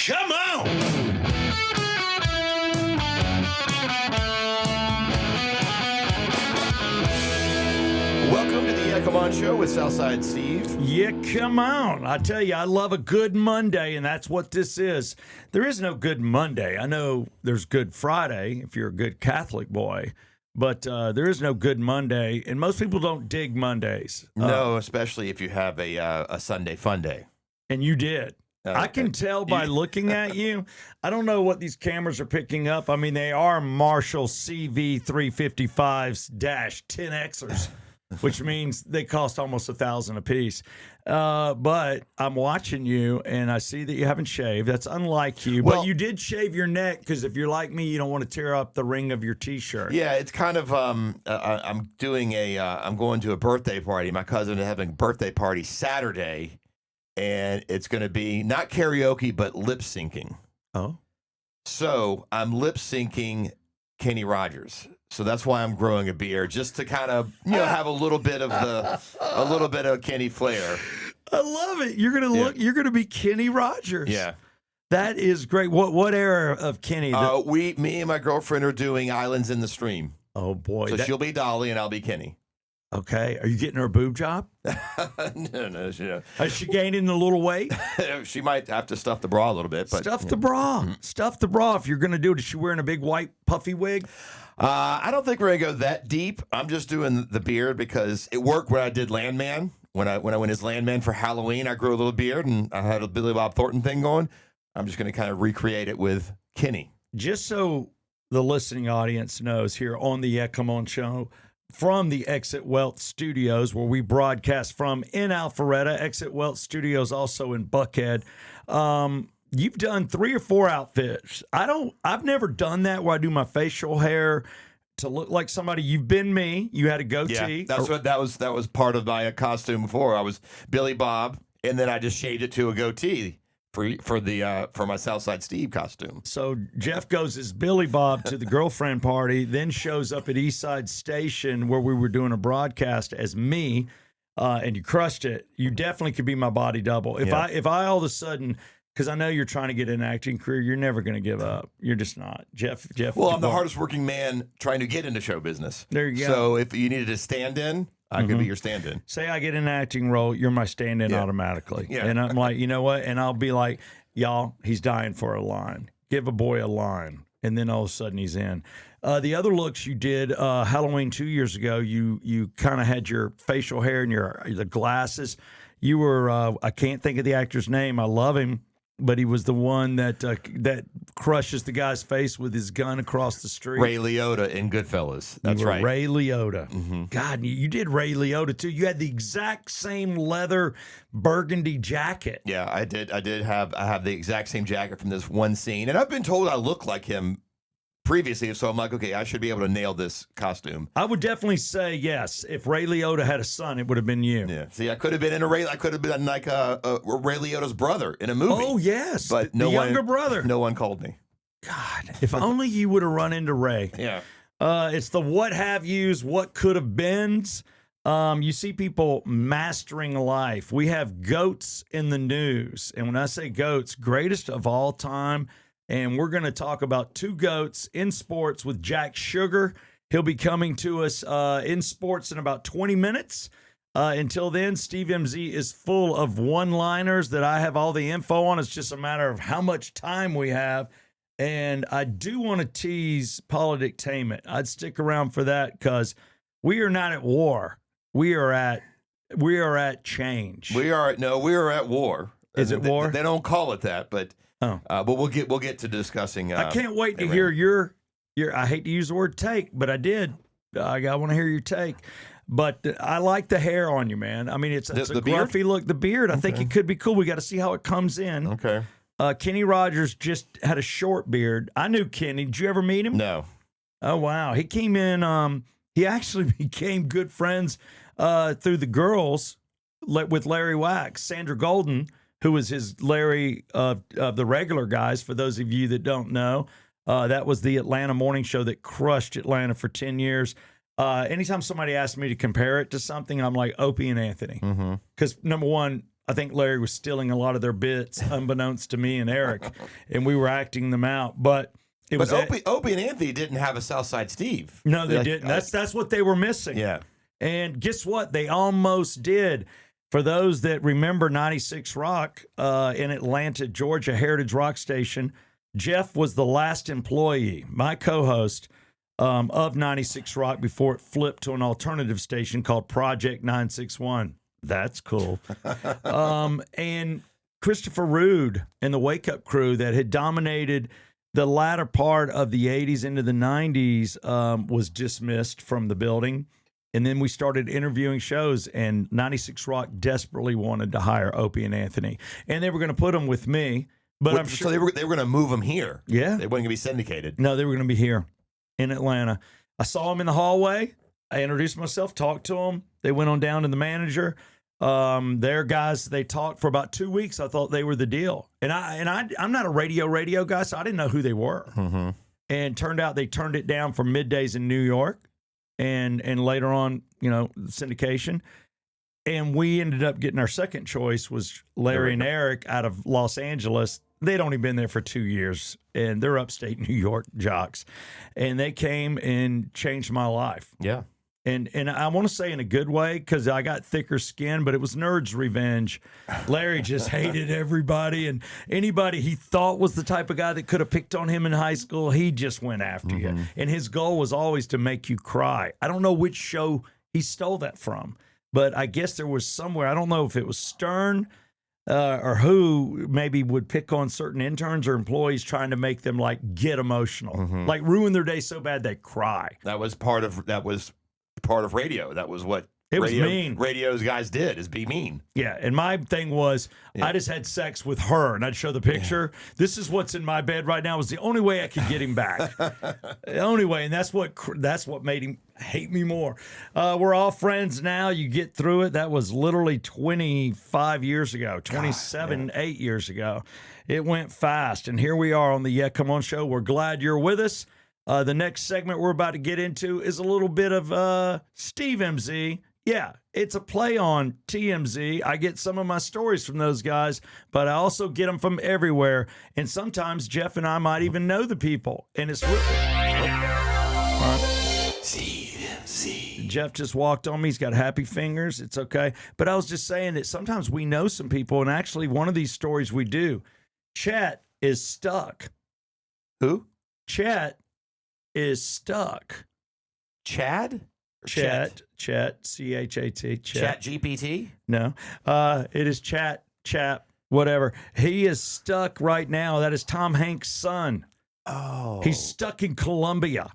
Come on! Welcome to the Yeah Come On Show with Southside Steve. Yeah, come on. I tell you, I love a good Monday, and that's what this is. There is no good Monday. I know there's Good Friday if you're a good Catholic boy, but there is no good Monday, and most people don't dig Mondays. No, especially if you have a Sunday fun day. And you did. I can tell by looking at you. I don't know what these cameras are picking up. I mean, they are Marshall CV355s-10Xers. Which means they cost almost $1,000 a piece. But I'm watching you, and I see that you haven't shaved. That's unlike you. Well, but you did shave your neck because if you're like me, you don't want to tear up the ring of your T-shirt. Yeah, it's kind of. I'm doing I'm going to a birthday party. My cousin is having a birthday party Saturday, and it's going to be not karaoke but lip syncing. Oh. So I'm lip syncing Kenny Rogers. So that's why I'm growing a beard, just to kind of have a little bit of Kenny flair. I love it. You're gonna look. You're gonna be Kenny Rogers. Yeah, that is great. What era of Kenny? Me and my girlfriend are doing Islands in the Stream. Oh boy! So she'll be Dolly and I'll be Kenny. Okay. Are you getting her a boob job? No. Is she gaining a little weight? She might have to stuff the bra a little bit. But, stuff the bra. Stuff the bra. If you're going to do it, is she wearing a big white puffy wig? I don't think we're going to go that deep. I'm just doing the beard because it worked when I did Landman. When I went as Landman for Halloween, I grew a little beard and I had a Billy Bob Thornton thing going. I'm just going to kind of recreate it with Kenny. Just so the listening audience knows, here on the Yeah Come On Show, from the Exit Wealth Studios, where we broadcast from in Alpharetta. Exit Wealth Studios also in Buckhead. You've done 3 or 4 outfits. I've never done that where I do my facial hair to look like somebody. You've been me. You had a goatee. Yeah, that was part of my costume before. I was Billy Bob, and then I just shaved it to a goatee for my Southside Steve costume. So Jeff goes as Billy Bob to the girlfriend party, then shows up at Eastside Station where we were doing a broadcast as me, and you crushed it. You definitely could be my body double. If I all of a sudden, because I know you're trying to get an acting career, you're never going to give up. You're just not, Jeff. Well, I'm the hardest working man trying to get into show business. There you go. So if you needed a stand-in, I could be your stand-in. Say I get an acting role, you're my stand-in automatically. Yeah. And I'm like, you know what? And I'll be like, y'all, he's dying for a line. Give a boy a line. And then all of a sudden he's in. The other looks you did Halloween 2 years ago, you kind of had your facial hair and the glasses. You were, I can't think of the actor's name. I love him. But he was the one that crushes the guy's face with his gun across the street. Ray Liotta in Goodfellas. That's right. Ray Liotta. Mm-hmm. God, you did Ray Liotta too. You had the exact same leather burgundy jacket. Yeah, I did. I have the exact same jacket from this one scene, and I've been told I look like him previously, so I'm like, okay, I should be able to nail this costume. I would definitely say yes. If Ray Liotta had a son, it would have been you. Yeah. See, I could have been I could have been like a Ray Liotta's brother in a movie. Oh yes, but the younger brother. No one called me. God, if only you would have run into Ray. Yeah. It's the what have yous, what could have beens. You see people mastering life. We have goats in the news, and when I say goats, greatest of all time. And we're going to talk about 2 goats in sports with Jack Sugar. He'll be coming to us in sports in about 20 minutes. Until then, Steve MZ is full of one-liners that I have all the info on. It's just a matter of how much time we have. And I do want to tease Politictainment. I'd stick around for that because we are not at war. We are at change. We are at war. Is it war? They don't call it that, but we'll get to discussing. I can't wait to hear your. I hate to use the word take, but I did. I want to hear your take. But I like the hair on you, man. I mean, it's a gruffy look. The beard, I think it could be cool. We got to see how it comes in. Okay. Kenny Rogers just had a short beard. I knew Kenny. Did you ever meet him? No. Oh wow, he came in. He actually became good friends through the girls with Larry Wax, Sandra Golden, who was his Larry of the regular guys, for those of you that don't know. That was the Atlanta morning show that crushed Atlanta for 10 years. Anytime somebody asks me to compare it to something, I'm like Opie and Anthony. Because number one, I think Larry was stealing a lot of their bits, unbeknownst to me and Eric, and we were acting them out. But it was Opie and Anthony didn't have a Southside Steve. no, they didn't. That's what they were missing. Yeah. And guess what? They almost did. For those that remember 96 Rock in Atlanta, Georgia, Heritage Rock Station, Jeff was the last employee, my co-host of 96 Rock before it flipped to an alternative station called Project 961. That's cool. And Christopher Rude and the Wake Up Crew that had dominated the latter part of the 80s into the 90s was dismissed from the building. And then we started interviewing shows, and 96 Rock desperately wanted to hire Opie and Anthony. And they were going to put them with me, but I'm sure So they were going to move them here. Yeah. They weren't going to be syndicated. No, they were going to be here in Atlanta. I saw them in the hallway. I introduced myself, talked to them. They went on down to the manager. Their guys, they talked for about 2 weeks. I thought they were the deal. And I'm not a radio guy, so I didn't know who they were. Mm-hmm. And turned out they turned it down for middays in New York. And later on, syndication. And we ended up getting our second choice was Larry and Eric out of Los Angeles. They'd only been there for 2 years, and they're upstate New York jocks. And they came and changed my life. Yeah. And I want to say in a good way because I got thicker skin, but it was nerd's revenge. Larry just hated everybody, and anybody he thought was the type of guy that could have picked on him in high school, he just went after you. And his goal was always to make you cry. I don't know which show he stole that from, but I guess there was somewhere. I don't know if it was Stern or who maybe would pick on certain interns or employees trying to make them like get emotional, like ruin their day so bad they cry. That was part of radio. That was what It was mean. Radio's guys did, is be mean. Yeah, and my thing was I just had sex with her, and I'd show the picture. Yeah. This is what's in my bed right now. Was the only way I could get him back. The only way, and that's what made him hate me more. We're all friends now. You get through it. That was literally 25 years ago, 8 years ago. It went fast, and here we are on the Yeah Come On show. We're glad you're with us. The next segment we're about to get into is a little bit of Steve MZ. Yeah, it's a play on TMZ. I get some of my stories from those guys, but I also get them from everywhere. And sometimes Jeff and I might even know the people. And it's Jeff just walked on me. He's got happy fingers. It's okay. But I was just saying that sometimes we know some people, and actually one of these stories we do. Chet is stuck. Who? Chet is stuck. Chad? Chat, C-H-A-T. Chat GPT? No. It is chat, whatever. He is stuck right now. That is Tom Hanks' son. Oh. He's stuck in Colombia.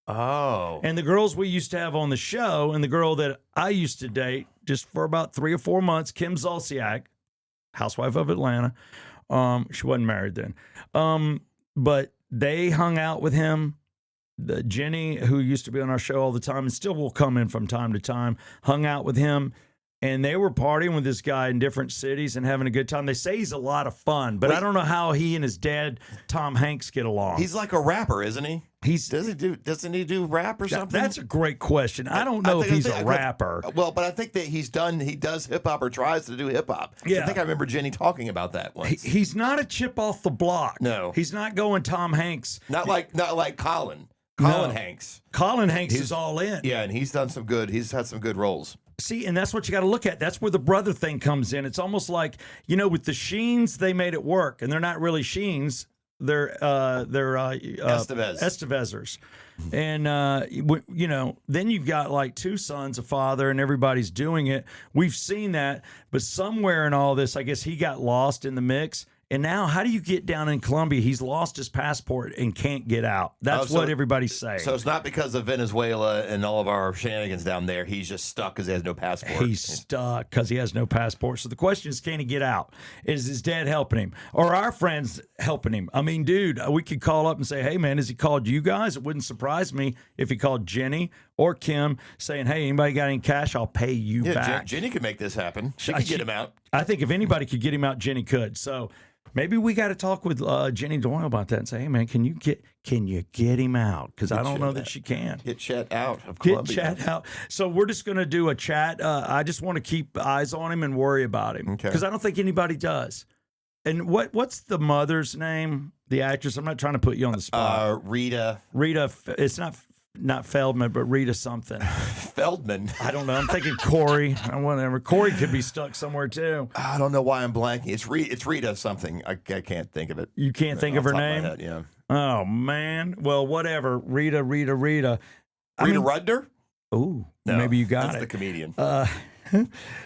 Oh. And the girls we used to have on the show, and the girl that I used to date just for about 3 or 4 months, Kim Zolciak, housewife of Atlanta. She wasn't married then. But they hung out with him. The Jenny, who used to be on our show all the time and still will come in from time to time, hung out with him, and they were partying with this guy in different cities and having a good time. They say he's a lot of fun, but I don't know how he and his dad, Tom Hanks, get along. He's like a rapper, isn't he? Doesn't he do rap or something? That's a great question. I don't know if he's a rapper. Well, but I think that he does hip hop or tries to do hip hop. Yeah. I think I remember Jenny talking about that once. He's not a chip off the block. No. He's not going Tom Hanks. Not like Colin. Hanks. Colin Hanks is all in. Yeah, and he's had some good roles. See, and that's what you got to look at. That's where the brother thing comes in. It's almost like, with the Sheens, they made it work, and they're not really Sheens. They're Estevezers. And, then you've got like 2 sons, a father, and everybody's doing it. We've seen that. But somewhere in all this, I guess he got lost in the mix. And now, how do you get down in Colombia? He's lost his passport and can't get out. That's what everybody's saying. So it's not because of Venezuela and all of our shenanigans down there. He's just stuck because he has no passport. He's stuck because he has no passport. So the question is, can he get out? Is his dad helping him? Or our friends helping him? I mean, dude, we could call up and say, hey, man, has he called you guys? It wouldn't surprise me if he called Jenny or Kim saying, hey, anybody got any cash? I'll pay you back. Jenny could make this happen. She could get him out. I think if anybody could get him out, Jenny could. So Maybe we got to talk with Jenny Doyle about that and say, hey man, can you get him out? Because I don't know that she can. Get Chet out of Get Columbia. Chet out. So we're just going to do a chat. I just want to keep eyes on him and worry about him Okay. because I don't think anybody does. And what's the mother's name? The actress. I'm not trying to put you on the spot. Rita Rita. It's not Feldman, but Rita something. Feldman. I don't know. I'm thinking Corey or whatever. Corey could be stuck somewhere too. I don't know why I'm blanking. It's Rita something. I can't think of it. You can't think of Off her the top name? my head, yeah. Oh man. Well, whatever. Rita. Rita mean- Rudner? Ooh, No, maybe you got that's it. the comedian.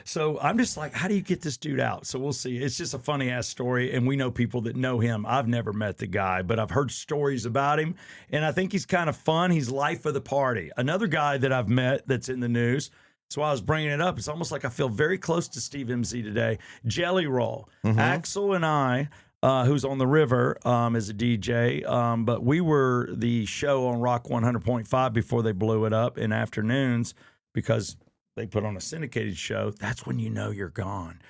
So I'm just like, how do you get this dude out? So we'll see. It's just a funny ass story, and we know people that know him. I've never met the guy, but I've heard stories about him, and I think he's kind of fun. He's life of the party. Another guy that I've met that's in the news. So I was bringing it up. It's almost like I feel very close to Steve MZ today. Jelly Roll. Axel and I. Who's on the river as a DJ. But we were the show on Rock 100.5 before they blew it up in afternoons because they put on a syndicated show. That's when you know you're gone.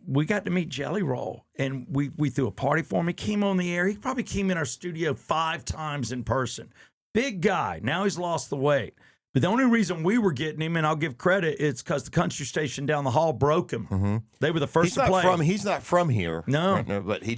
We got to meet Jelly Roll, and we threw a party for him. He came on the air. He probably came in our studio 5 times in person. Big guy. Now he's lost the weight. But the only reason we were getting him, and I'll give credit, it's because the country station down the hall broke him. They were the first to play. He's not from here. No. Right, no, but he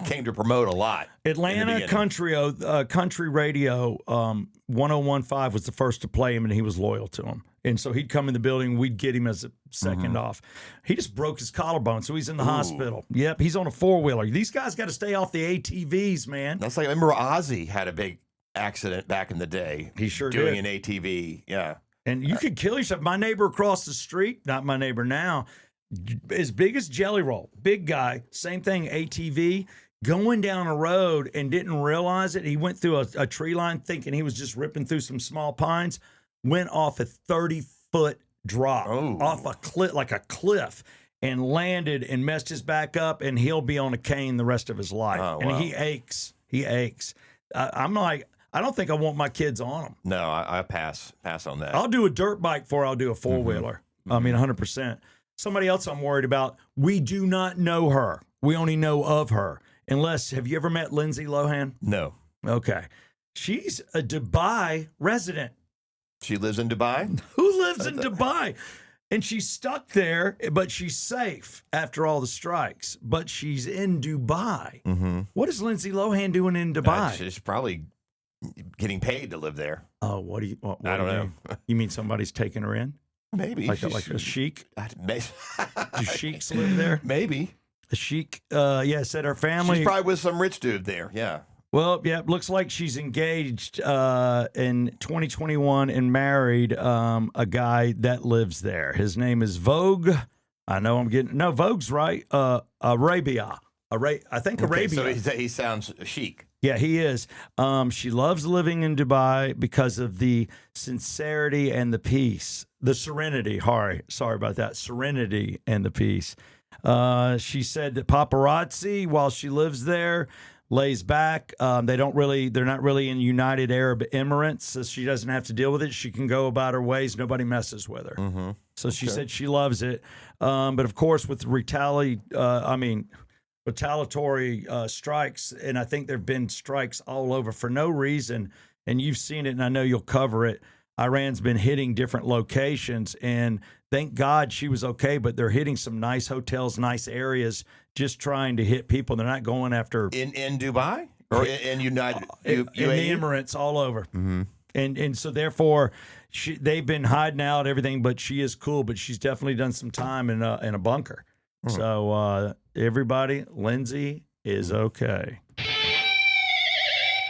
came to promote a lot. Atlanta Country Radio 101.5 was the first to play him, and he was loyal to him. And so he'd come in the building, we'd get him as a second off. He just broke his collarbone, so he's in the hospital. Yep, he's on a 4-wheeler. These guys got to stay off the ATVs, man. That's like, I remember Ozzy had a big accident back in the day. He sure doing did. an ATV. Yeah. And you could kill yourself. My neighbor across the street, not my neighbor now, as big as Jelly Roll, big guy, same thing, ATV, going down a road and didn't realize it. He went through a tree line thinking he was just ripping through some small pines, went off a 30-foot drop, off a cliff, like a cliff, and landed and messed his back up, and he'll be on a cane the rest of his life. Oh, and wow. he aches. I'm like, I don't think I want my kids on them. No, I pass on that. I'll do a dirt bike before I'll do a 4-wheeler. I mean, 100%. Somebody else I'm worried about, we do not know her. We only know of her. Unless, have you ever met Lindsay Lohan? No. Okay. She's a Dubai resident. She lives in Dubai? Who lives in Dubai? And she's stuck there, but she's safe after all the strikes. But she's in Dubai. What is Lindsay Lohan doing in Dubai? She's probably getting paid to live there. Oh, what do you? What I don't do you know. mean? You mean somebody's taking her in? Maybe. Like a sheik? May- Do sheiks live there? Maybe. The sheik, said her family. She's probably with some rich dude there. Yeah. Well, yeah, it looks like she's engaged in 2021 and married a guy that lives there. His name is Vogue. I know I'm getting Vogue's right. Arabia. I think Arabia. Okay, so he sounds chic. Yeah, he is. She loves living in Dubai because of the sincerity and the peace, the serenity. Sorry about that. Serenity and the peace. She said that paparazzi, while she lives there, lays back. They're not really in United Arab Emirates, so she doesn't have to deal with it. She can go about her ways. Nobody messes with her. So she said she loves it. But of course, with retaliatory strikes, and I think there have been strikes all over for no reason, and you've seen it, and I know you'll cover it. Iran's been hitting different locations, and thank God she was okay, but they're hitting some nice hotels, nice areas, just trying to hit people. They're not going after In Dubai? Or in United in the UAE? Emirates all over. And so therefore, they've been hiding out everything, but she is cool, but she's definitely done some time in a bunker. So everybody, Lindsay is okay.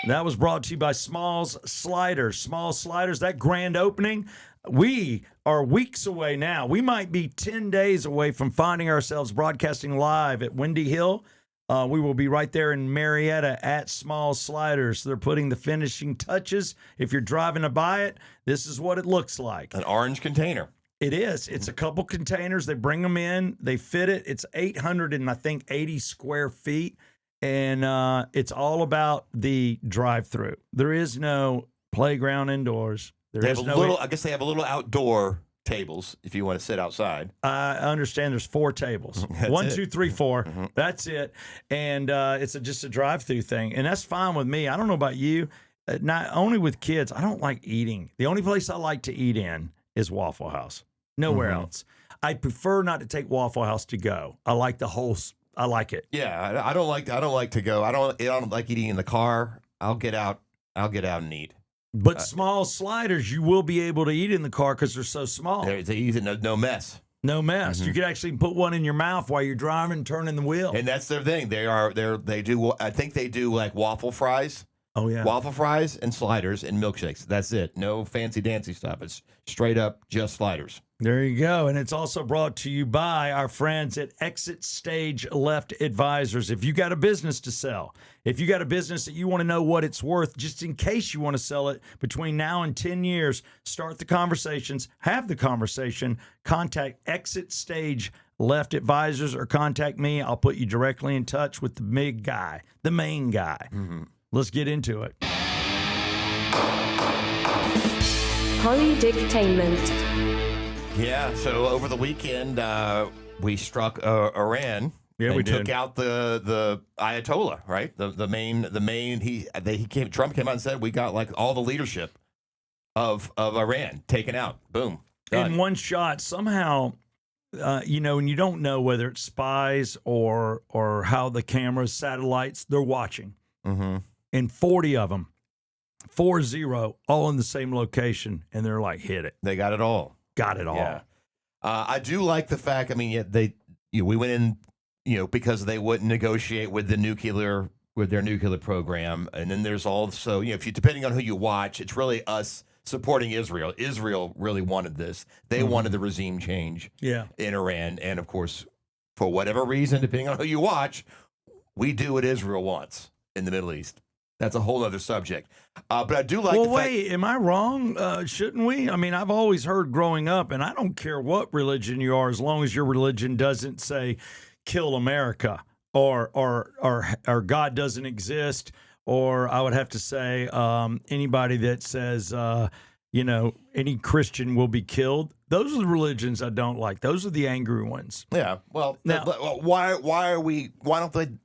That was brought to you by Smalls Sliders. Smalls Sliders, that grand opening, we are weeks away now. We might be 10 days away from finding ourselves broadcasting live at Windy Hill. We will be right there in Marietta at Smalls Sliders. They're putting the finishing touches. If you're driving to buy it, this is what it looks like. An orange container. It is. It's a couple containers. They bring them in. They fit it. It's 880 square feet. And it's all about the drive-through. There is no playground indoors. I guess they have a little outdoor tables if you want to sit outside. I understand there's 4 tables. That's 1, it. 2, 3, 4. That's it. And it's just a drive-through thing. And that's fine with me. I don't know about you. Not only with kids, I don't like eating. The only place I like to eat in is Waffle House. Nowhere else. I prefer not to take Waffle House to go. I like I like it. Yeah, I don't like to go. I don't like eating in the car. I'll get out and eat. But small sliders, you will be able to eat in the car because they're so small. They're easy, no mess. No mess. You could actually put one in your mouth while you're driving, turning the wheel. And that's their thing. They do. I think they do like waffle fries. Oh yeah. Waffle fries and sliders and milkshakes. That's it. No fancy dancy stuff. It's straight up just sliders. There you go. And it's also brought to you by our friends at Exit Stage Left Advisors. If you got a business to sell, if you got a business that you want to know what it's worth, just in case you want to sell it between now and 10 years, start the conversations, have the conversation, contact Exit Stage Left Advisors or contact me. I'll put you directly in touch with the big guy, the main guy. Let's get into it. Polydictainment. Yeah. So over the weekend, we struck Iran. Yeah, and we took did. out the Ayatollah, right? The main. Trump came out and said we got like all the leadership of Iran taken out. Boom. Done. In one shot, somehow, and you don't know whether it's spies or how the cameras, satellites, they're watching. Mm-hmm. And 40 of them, 40, all in the same location, and they're like, hit it. They got it all. Got it all. Yeah. I do like the fact. I mean, we went in, because they wouldn't negotiate with their nuclear program, and then there's also, if you depending on who you watch, it's really us supporting Israel. Israel really wanted this. They wanted the regime change. Yeah. In Iran, and of course, for whatever reason, depending on who you watch, we do what Israel wants in the Middle East. That's a whole other subject. But I do like. Well, the fact- wait, am I wrong? Shouldn't we? I mean, I've always heard growing up, and I don't care what religion you are, as long as your religion doesn't say "kill America" or God doesn't exist, or I would have to say anybody that says any Christian will be killed. Those are the religions I don't like. Those are the angry ones. Yeah. Well, Now- why don't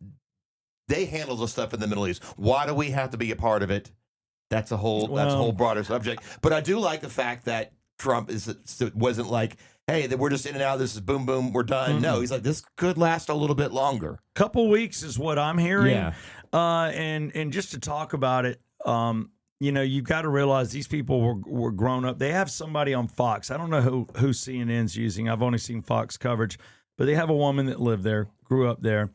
they handle the stuff in the Middle East? Why do we have to be a part of it? That's a whole broader subject. But I do like the fact that Trump wasn't like, hey, we're just in and out. This is boom, boom, we're done. Mm-hmm. No, he's like, this could last a little bit longer. Couple weeks is what I'm hearing. Yeah. And just to talk about it, you've got to realize these people were grown up. They have somebody on Fox. I don't know who CNN's using. I've only seen Fox coverage, but they have a woman that lived there, grew up there.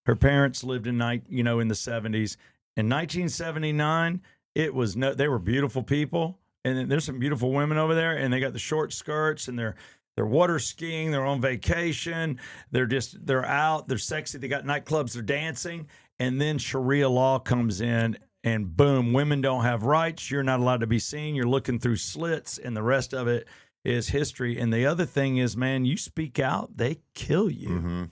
Her parents lived in the 70s. In 1979, they were beautiful people, and there's some beautiful women over there, and they got the short skirts, and they're water skiing, they're on vacation, they're out, they're sexy, they got nightclubs, they're dancing, and then Sharia law comes in, and boom, women don't have rights, you're not allowed to be seen, you're looking through slits, and the rest of it is history. And the other thing is, man, you speak out, they kill you. Mm-hmm.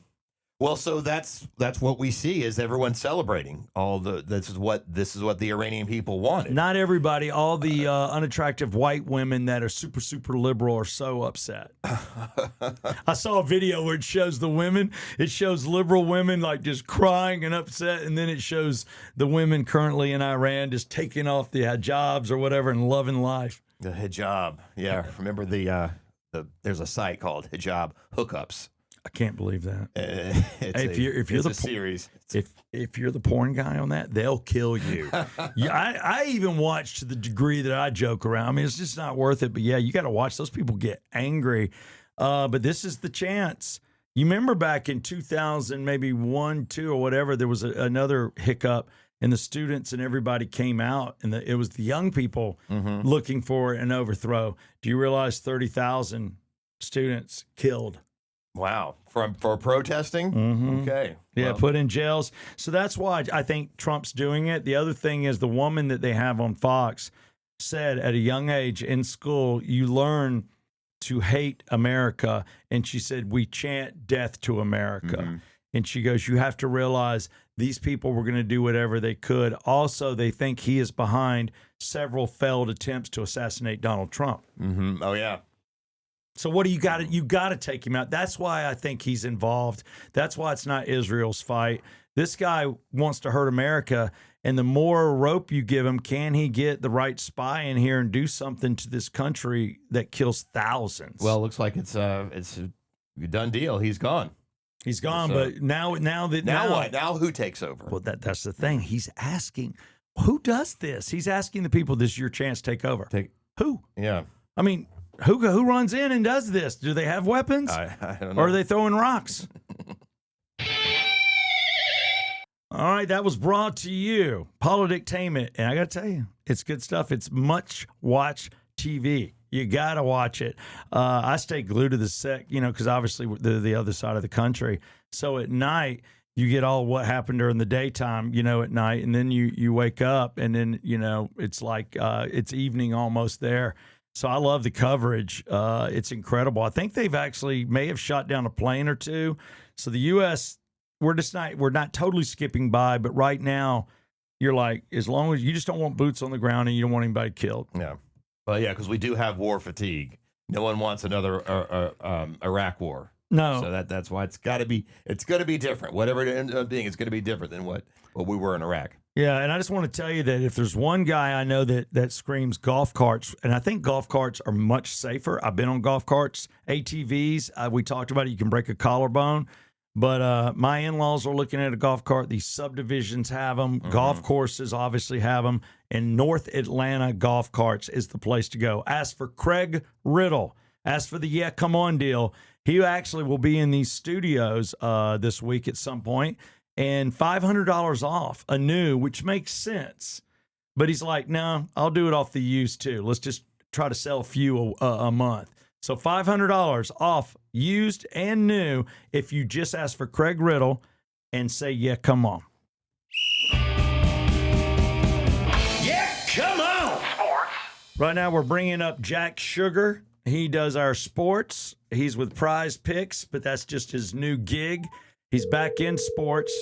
Well, so that's what we see is everyone celebrating this is what the Iranian people wanted. Not everybody, all the unattractive white women that are super, super liberal are so upset. I saw a video where it shows the women. It shows liberal women like just crying and upset, and then it shows the women currently in Iran just taking off the hijabs or whatever and loving life. The hijab. Yeah. Remember there's a site called Hijab Hookups. I can't believe that. If you're the series. If you're the porn guy on that, they'll kill you. Yeah, I even watch to the degree that I joke around. I mean, it's just not worth it. But yeah, you got to watch. Those people get angry. But this is the chance. You remember back in 2000, maybe 1, 2, or whatever, there was another hiccup, and the students and everybody came out, and it was the young people looking for an overthrow. Do you realize 30,000 students killed? Wow. For protesting? Mm-hmm. Okay. Yeah, Well, put in jails. So that's why I think Trump's doing it. The other thing is the woman that they have on Fox said at a young age in school, you learn to hate America. And she said, we chant death to America. Mm-hmm. And she goes, you have to realize these people were going to do whatever they could. Also, they think he is behind several failed attempts to assassinate Donald Trump. mm-hmm. Oh, yeah. So what do you got? You got to take him out. That's why I think he's involved. That's why it's not Israel's fight. This guy wants to hurt America, and the more rope you give him, can he get the right spy in here and do something to this country that kills thousands? Well, it looks like it's a done deal. He's gone. He's gone, but now what? Now who takes over? Well, that's the thing. He's asking, who does this? He's asking the people, this is your chance, take over. Who? Yeah. I mean, who runs in and does this? Do they have weapons? I don't know. Or are they throwing rocks? All right, that was brought to you, Politictainment. And I got to tell you, it's good stuff. It's much watch TV. You got to watch it. I stay glued to the set, because obviously they're the other side of the country. So at night, you get all what happened during the daytime, at night. And then you wake up and then, it's like it's evening almost there. So I love the coverage. It's incredible. I think they've actually may have shot down a plane or two. So the U.S., we're not totally skipping by, but right now you're like, as long as you just don't want boots on the ground and you don't want anybody killed. Yeah. Well, yeah, because we do have war fatigue. No one wants another Iraq war. No. So that's why it's going to be different. Whatever it ends up being, it's going to be different than what we were in Iraq. Yeah, and I just want to tell you that if there's one guy I know that screams golf carts, and I think golf carts are much safer. I've been on golf carts, ATVs. We talked about it. You can break a collarbone. But my in-laws are looking at a golf cart. These subdivisions have them. Mm-hmm. Golf courses obviously have them. And North Atlanta Golf Carts is the place to go. Ask for Craig Riddle. Ask for the Yeah, Come On deal. He actually will be in these studios this week at some point, and $500 off a new, which makes sense. But he's like, no, I'll do it off the used too. Let's just try to sell a few a month. So $500 off used and new if you just ask for Craig Riddle and say, yeah, come on. Yeah, come on. Sports. Right now we're bringing up Jack Sugar. He does our sports. He's with Prize Picks, but that's just his new gig. He's back in sports,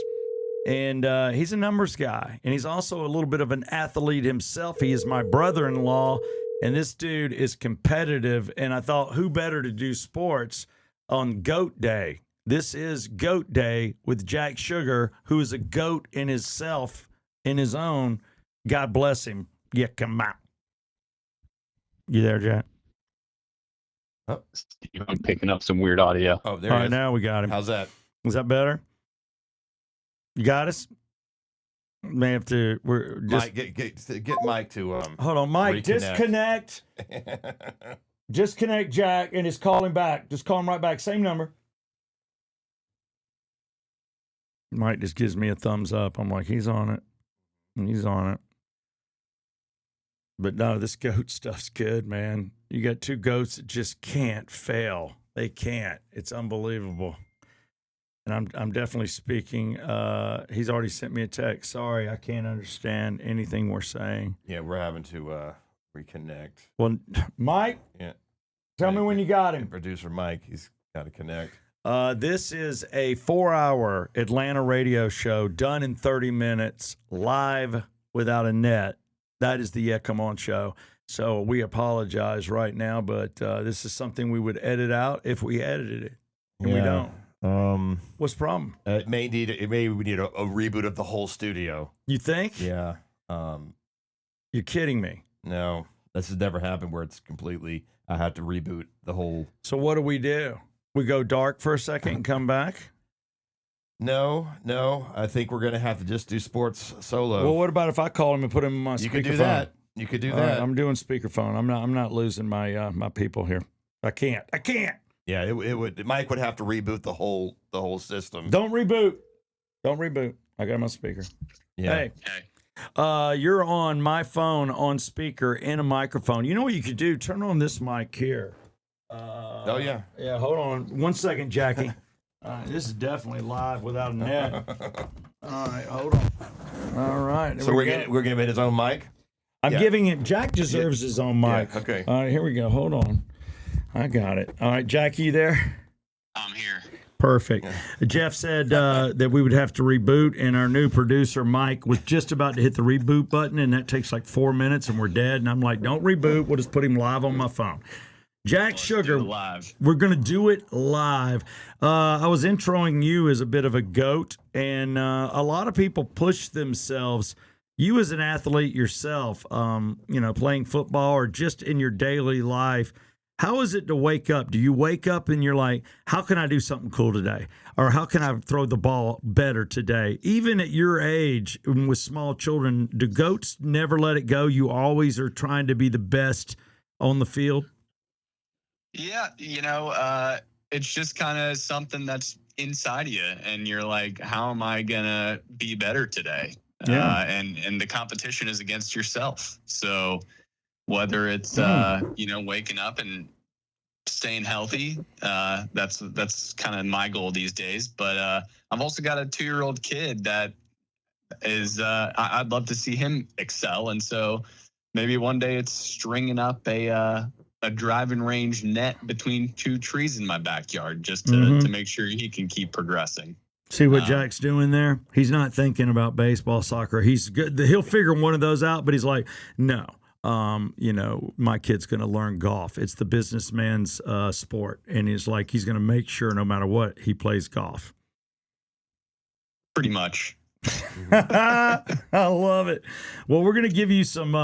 and he's a numbers guy. And he's also a little bit of an athlete himself. He is my brother-in-law. And this dude is competitive, and I thought, who better to do sports on GOAT Day? This is GOAT Day with Jack Sugar, who is a GOAT in himself, in his own. God bless him. Yeah, come out. You there, Jack? Oh. I'm picking up some weird audio. Oh, there All he right, is. now we got him. How's that? Is that better? You got us? May have to. We're just Mike, get Mike to hold on, Mike. reconnect. Disconnect. Disconnect Jack and just call him back. Just call him right back. Same number. Mike just gives me a thumbs up. I'm like, he's on it. He's on it. But no, this goat stuff's good, man. You got two goats that just can't fail. They can't. It's unbelievable. And I'm definitely speaking. He's already sent me a text. Sorry, I can't understand anything we're saying. Yeah, we're having to reconnect. Well, Mike, Yeah. tell me when you got him. Producer Mike, he's got to connect. This is a 4-hour Atlanta radio show done in 30 minutes, live without a net. That is the Yeah, Come On show. So we apologize right now, but this is something we would edit out if we edited it, and we don't. What's the problem? We need a reboot of the whole studio. You think? Yeah. You're kidding me. No, this has never happened where it's completely. I have to reboot the whole. So what do? We go dark for a second and come back? No. I think we're gonna have to just do sports solo. Well, what about if I call him and put him on my speakerphone? You could do that. You could do All that. right, I'm doing speakerphone. I'm not losing my my people here. I can't. Yeah, it would. Mike would have to reboot the whole system. Don't reboot. I got my speaker. Yeah. Hey, you're on my phone on speaker in a microphone. You know what you could do? Turn on this mic here. Oh yeah. Yeah. Hold on 1 second, Jackie. This is definitely live without a net. All right, hold on. All right. So we're giving him his own mic. I'm giving it. Jack deserves his own mic. Yeah, okay. All right, here we go. Hold on. I got it. All right, Jackie, you there? I'm here. Perfect. Jeff said that we would have to reboot, and our new producer, Mike, was just about to hit the reboot button, and that takes like 4 minutes, and we're dead. And I'm like, don't reboot. We'll just put him live on my phone. Jack Let's Sugar. do it live. We're going to do it live. I was introing you as a bit of a GOAT, and a lot of people push themselves. You as an athlete yourself, playing football or just in your daily life, how is it to wake up? Do you wake up and you're like, how can I do something cool today? Or how can I throw the ball better today? Even at your age with small children, do GOATs never let it go? You always are trying to be the best on the field? Yeah, it's just kind of something that's inside of you, and you're like, how am I gonna be better today? Yeah. And the competition is against yourself. So whether it's waking up and staying healthy, that's kind of my goal these days. But I've also got a 2-year-old kid that is I'd love to see him excel, and so maybe one day it's stringing up a driving range net between 2 trees in my backyard just to make sure he can keep progressing. See what Jack's doing there? He's not thinking about baseball, soccer. He's good. He'll figure one of those out, but he's like, no, my kid's going to learn golf. It's the businessman's sport. And he's like, he's going to make sure no matter what, he plays golf. Pretty much. I love it. Well, we're going to give you some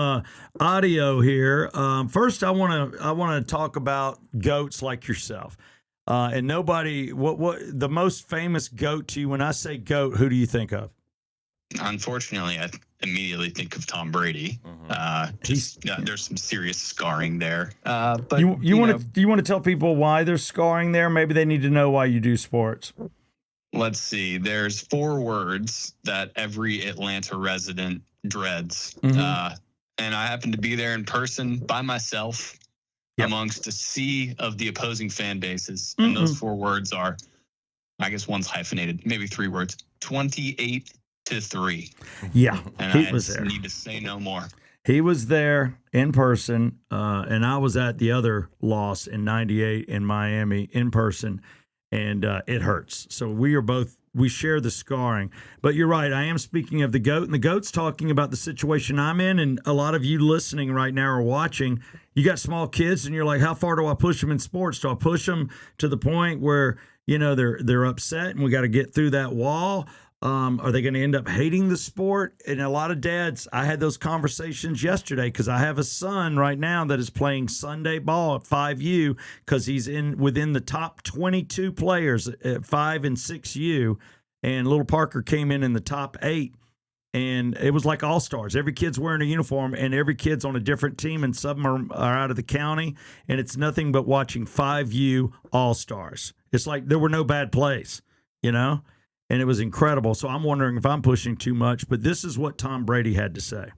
audio here. First, I want to talk about GOATs like yourself. And nobody, what the most famous GOAT to you? When I say GOAT, who do you think of? Unfortunately, I immediately think of Tom Brady. There's some serious scarring there. But do you want to tell people why there's scarring there? Maybe they need to know why you do sports. Let's see. There's 4 words that every Atlanta resident dreads. And I happen to be there in person by myself amongst a sea of the opposing fan bases. And those 4 words are, I guess one's hyphenated, maybe 3 words, 28-3. Yeah, and he I was just there. need to say no more. He was there in person, and I was at the other loss in '98 in Miami in person, and it hurts. So we share the scarring. But you're right, I am speaking of the GOAT, and the GOAT's talking about the situation I'm in, and a lot of you listening right now or watching, you got small kids, and you're like, how far do I push them in sports? Do I push them to the point where, they're upset and we got to get through that wall? Are they going to end up hating the sport? And a lot of dads, I had those conversations yesterday because I have a son right now that is playing Sunday ball at 5U because he's within the top 22 players at 5 and 6U. And little Parker came in the top 8. And it was like all-stars. Every kid's wearing a uniform, and every kid's on a different team, and some are out of the county. And it's nothing but watching 5U all-stars. It's like there were no bad plays, And it was incredible. So I'm wondering if I'm pushing too much, but this is what Tom Brady had to say.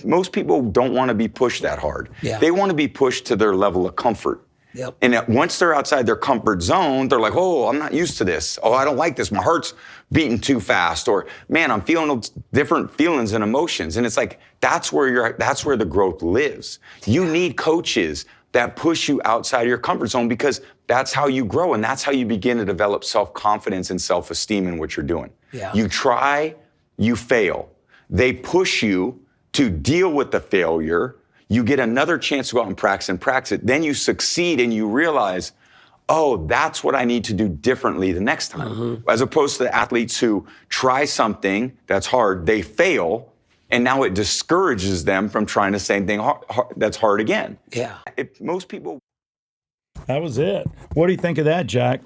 Most people don't want to be pushed that hard. Yeah. They want to be pushed to their level of comfort. Yep. And once they're outside their comfort zone, they're like, oh, I'm not used to this. Oh, I don't like this. My heart's beating too fast. Or, man, I'm feeling different feelings and emotions. And it's like, that's where the growth lives. You need coaches that push you outside of your comfort zone because that's how you grow and that's how you begin to develop self-confidence and self-esteem in what you're doing. Yeah. You try, you fail. They push you to deal with the failure. You get another chance to go out and practice it. Then you succeed and you realize, oh, that's what I need to do differently the next time. As opposed to the athletes who try something that's hard, they fail, and now it discourages them from trying the same thing that's hard again. Yeah. Most people. That was it. What do you think of that, Jack?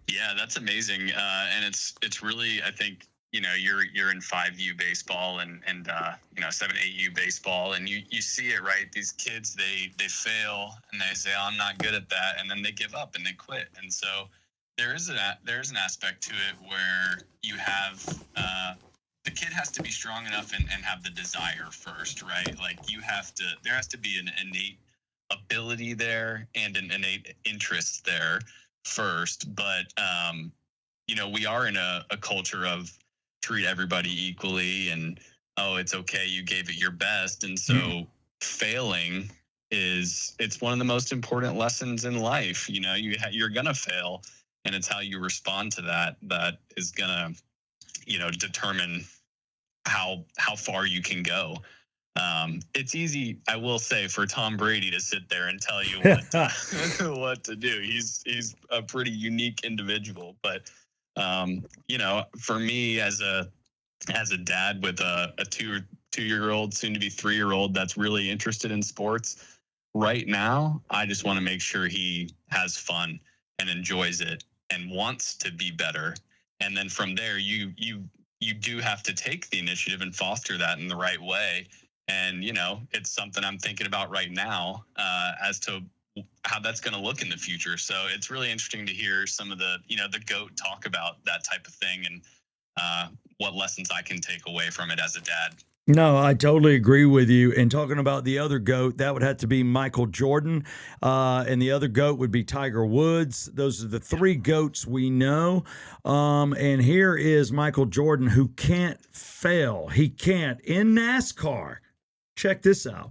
Yeah, that's amazing. And it's really, I think, you're in 5U baseball and 7-8U baseball, and you see it, right? These kids, they fail and they say, oh, I'm not good at that, and then they give up and they quit. And so there's an aspect to it where you have the kid has to be strong enough and have the desire first, right? Like there has to be an innate ability there and an innate interest there first. But we are in a culture of treat everybody equally and, oh, it's okay, you gave it your best. And so failing it's one of the most important lessons in life. You're gonna fail, and it's how you respond to that is gonna determine how far you can go. It's easy, I will say, for Tom Brady to sit there and tell you what to do. He's a pretty unique individual, but for me as a dad with a 2-year-old, soon to be 3-year-old, that's really interested in sports right now, I just want to make sure he has fun and enjoys it and wants to be better. And then from there, you do have to take the initiative and foster that in the right way. And, it's something I'm thinking about right now as to how that's going to look in the future. So it's really interesting to hear some of the GOAT talk about that type of thing and what lessons I can take away from it as a dad. No, I totally agree with you. And talking about the other GOAT, that would have to be Michael Jordan. And the other GOAT would be Tiger Woods. Those are the 3 GOATs we know. And here is Michael Jordan, who can't fail. He can't in NASCAR. Check this out.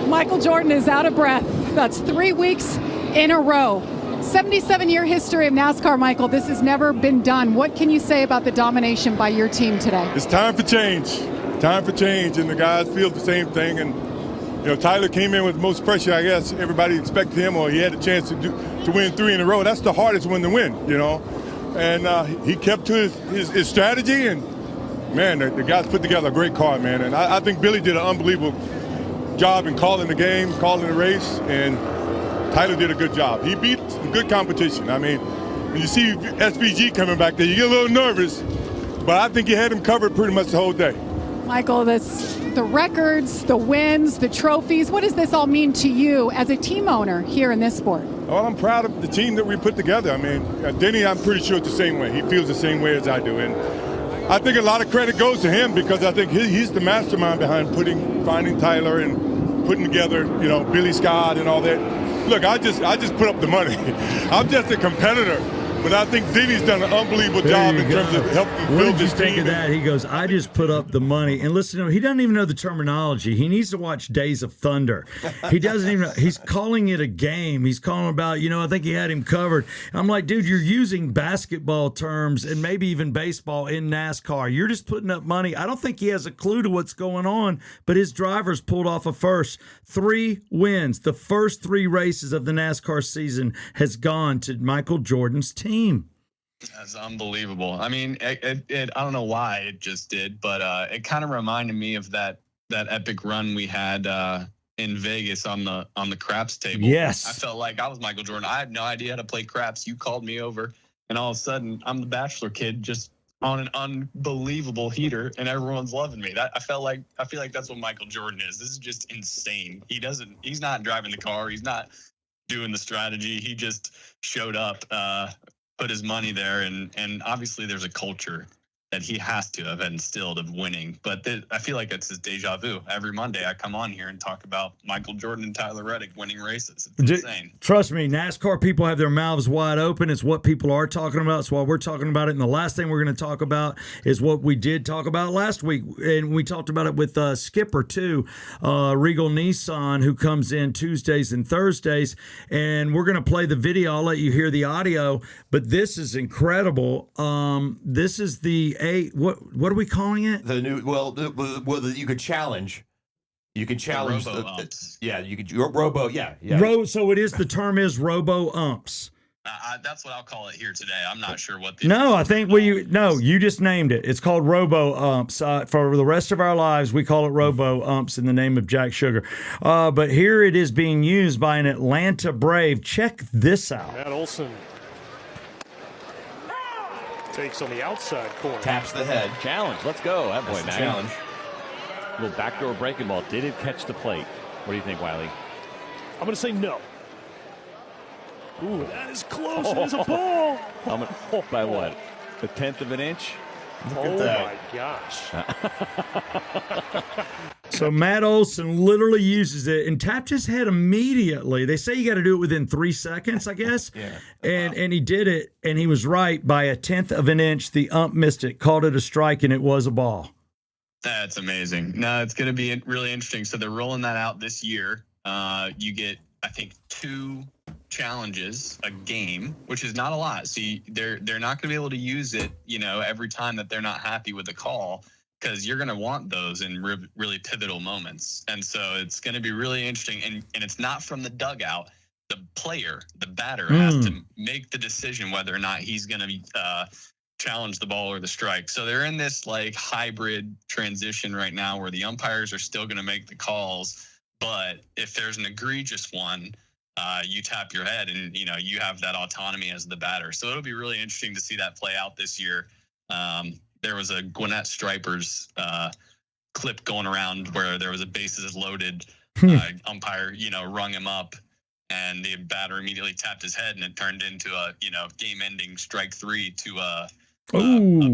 Michael Jordan is out of breath. That's 3 weeks in a row. 77-year history of NASCAR, Michael. This has never been done. What can you say about the domination by your team today? It's time for change. Time for change, and the guys feel the same thing. And Tyler came in with the most pressure, I guess. Everybody expected him, or he had a chance to win 3 in a row. That's the hardest one to win, And he kept to his strategy, and man, the guys put together a great car, man. And I think Billy did an unbelievable job in calling the game, calling the race, and Tyler did a good job. He beat some good competition. I mean, when you see SVG coming back there, you get a little nervous, but I think he had him covered pretty much the whole day. Michael, the records, the wins, the trophies, what does this all mean to you as a team owner here in this sport? Well, I'm proud of the team that we put together. I mean, Denny, I'm pretty sure it's the same way. He feels the same way as I do. And I think a lot of credit goes to him because I think he's the mastermind behind finding Tyler and putting together, Billy Scott and all that. Look, I just put up the money. I'm just a competitor. But I think Denny's done an unbelievable job in terms of helping build this team. What did you think of that? He goes, I just put up the money. And listen to him, he doesn't even know the terminology. He needs to watch Days of Thunder. He doesn't even know. He's calling it a game. He's calling about, I think he had him covered. I'm like, dude, you're using basketball terms and maybe even baseball in NASCAR. You're just putting up money. I don't think he has a clue to what's going on, but his drivers pulled off a first. 3 wins. The first 3 races of the NASCAR season has gone to Michael Jordan's team. That's unbelievable. I mean, I don't know why it just did, but it kind of reminded me of that epic run we had in Vegas on the craps table. Yes. I felt like I was Michael Jordan. I had no idea how to play craps. You called me over, and all of a sudden, I'm the bachelor kid just on an unbelievable heater, and everyone's loving me. I feel like that's what Michael Jordan is. This is just insane. He's not driving the car. He's not doing the strategy. He just showed up, put his money there, and obviously there's a culture that he has to have instilled of winning. But I feel like it's his deja vu. Every Monday I come on here and talk about Michael Jordan and Tyler Reddick winning races. It's insane. Trust me, NASCAR people have their mouths wide open. It's what people are talking about. It's why we're talking about it. And the last thing we're going to talk about is what we did talk about last week. And we talked about it with Skipper, too, Regal Nissan, who comes in Tuesdays and Thursdays. And we're going to play the video. I'll let you hear the audio. But this is incredible. This is the what are we calling it? The new you could challenge. You can challenge the robo-umps. You could robo. Yeah. So it is. The term is robo umps. That's what I'll call it here today. I'm not sure what. I think you just named it. It's called robo umps. For the rest of our lives, we call it robo umps in the name of Jack Sugar. But here it is being used by an Atlanta Brave. Check this out. Matt Olson takes on the outside corner. Taps the head. Challenge. Let's go. That boy, That's challenge. Little backdoor breaking ball. Did it catch the plate? What do you think, Wiley? I'm going to say no. Ooh, that is close. It is a ball. By what? A 1/10 of an inch? Oh, my gosh. So Matt Olson literally uses it and tapped his head immediately. They say you got to do it within 3 seconds, I guess. Yeah. And he did it, and he was right by a 1/10 of an inch. The ump missed it, called it a strike, and it was a ball. That's amazing. No, it's going to be really interesting. So they're rolling that out this year. You get, I think, 2 challenges a game, which is not a lot. See, they're not going to be able to use it, every time that they're not happy with the call. because you're going to want those in really pivotal moments. And so it's going to be really interesting. And it's not from the dugout. The player, the batter, has to make the decision whether or not he's going to challenge the ball or the strike. So they're in this like hybrid transition right now where the umpires are still going to make the calls. But if there's an egregious one, you tap your head and, you have that autonomy as the batter. So it'll be really interesting to see that play out this year. There was a Gwinnett Stripers clip going around where there was a bases loaded umpire, rung him up, and the batter immediately tapped his head, and it turned into a, game-ending strike 3 to a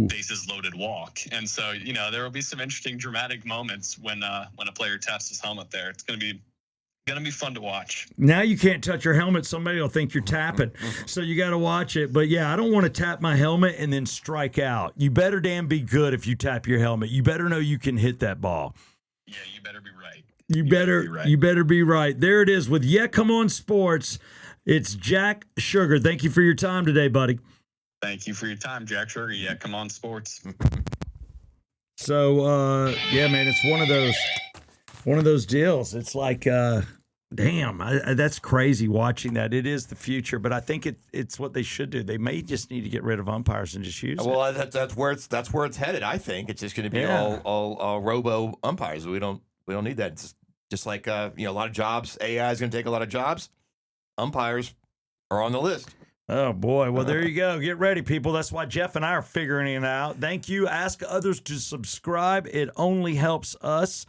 bases loaded walk. And so, there will be some interesting dramatic moments when a player taps his helmet there. It's going to be fun to watch. Now you can't touch your helmet. Somebody will think you're tapping. So you got to watch it. But, yeah, I don't want to tap my helmet and then strike out. You better damn be good if you tap your helmet. You better know you can hit that ball. Yeah, you better be right. You better be right. There it is with Yeah, Come On Sports. It's Jack Sugar. Thank you for your time today, buddy. Thank you for your time, Jack Sugar. Yeah, Come On Sports. So, yeah, man, it's one of those deals. It's like, damn, that's crazy watching that. It is the future, but I think it's what they should do. They may just need to get rid of umpires and just use it. Well, that's where it's headed. I think it's just going to be all robo umpires. We don't need that. It's just like a lot of jobs. AI is going to take a lot of jobs. Umpires are on the list. Oh, boy. Well, there you go. Get ready, people. That's why Jeff and I are figuring it out. Thank you. Ask others to subscribe. It only helps us.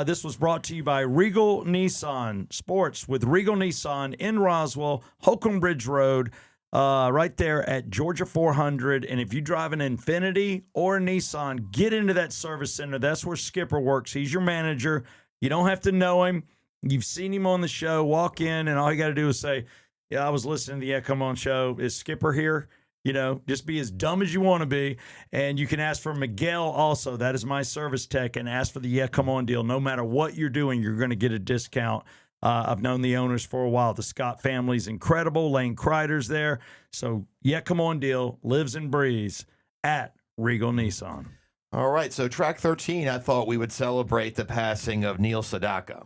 This was brought to you by Regal Nissan Sports with Regal Nissan in Roswell, Holcomb Bridge Road, right there at Georgia 400. And if you drive an Infiniti or a Nissan, get into that service center. That's where Skipper works. He's your manager. You don't have to know him. You've seen him on the show. Walk in, and all you got to do is say, yeah, I was listening to the Yeah, Come On show. Is Skipper here? Just be as dumb as you want to be. And you can ask for Miguel also. That is my service tech. And ask for the Yeah, Come On deal. No matter what you're doing, you're going to get a discount. I've known the owners for a while. The Scott family's incredible. Lane Kreider's there. So, Yeah, Come On deal lives and breathes at Regal Nissan. All right. So, track 13, I thought we would celebrate the passing of Neil Sedaka.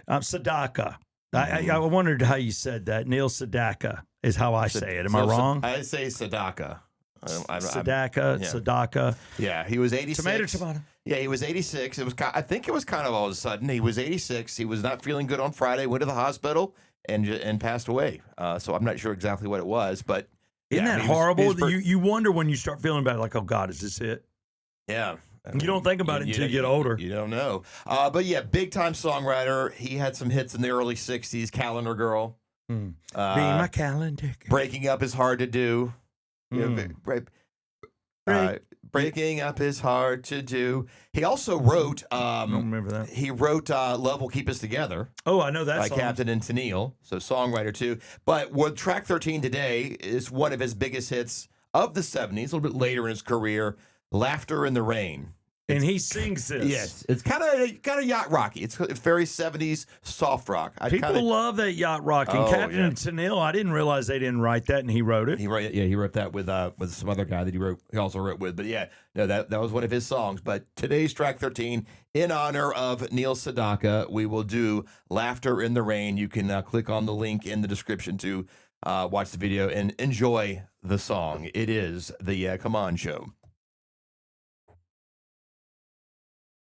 Sedaka. I wondered how you said that. Neil Sedaka is how I say it. Am I wrong? I say Sedaka. Sedaka. Yeah, he was 86. Tomato. Yeah, he was 86. I think it was kind of all of a sudden. He was 86. He was not feeling good on Friday. Went to the hospital and passed away. So I'm not sure exactly what it was, but isn't that horrible? You wonder when you start feeling bad, like, oh God, is this it? Yeah. You don't think about it until you get older. You don't know. But yeah, big time songwriter. He had some hits in the early 60s. Calendar Girl. Be my calendar. Breaking Up is Hard to Do. Breaking Up is Hard to Do. He also wrote. I don't remember that. He wrote "Love Will Keep Us Together." Oh, I know that by song. Captain and Tennille. So songwriter too. But what track 13 today is one of his biggest hits of the 70s. A little bit later in his career, "Laughter in the Rain." And he sings this. Yes, it's kind of yacht rocky. It's very 70s soft rock. People love that yacht rock. And Captain and Tennille, I didn't realize they didn't write that, and he wrote it. He wrote that with some other guy that he also wrote with. But yeah, no, that was one of his songs. But today's track 13, in honor of Neil Sedaka, we will do "Laughter in the Rain." You can click on the link in the description to watch the video and enjoy the song. It is the Come On Show.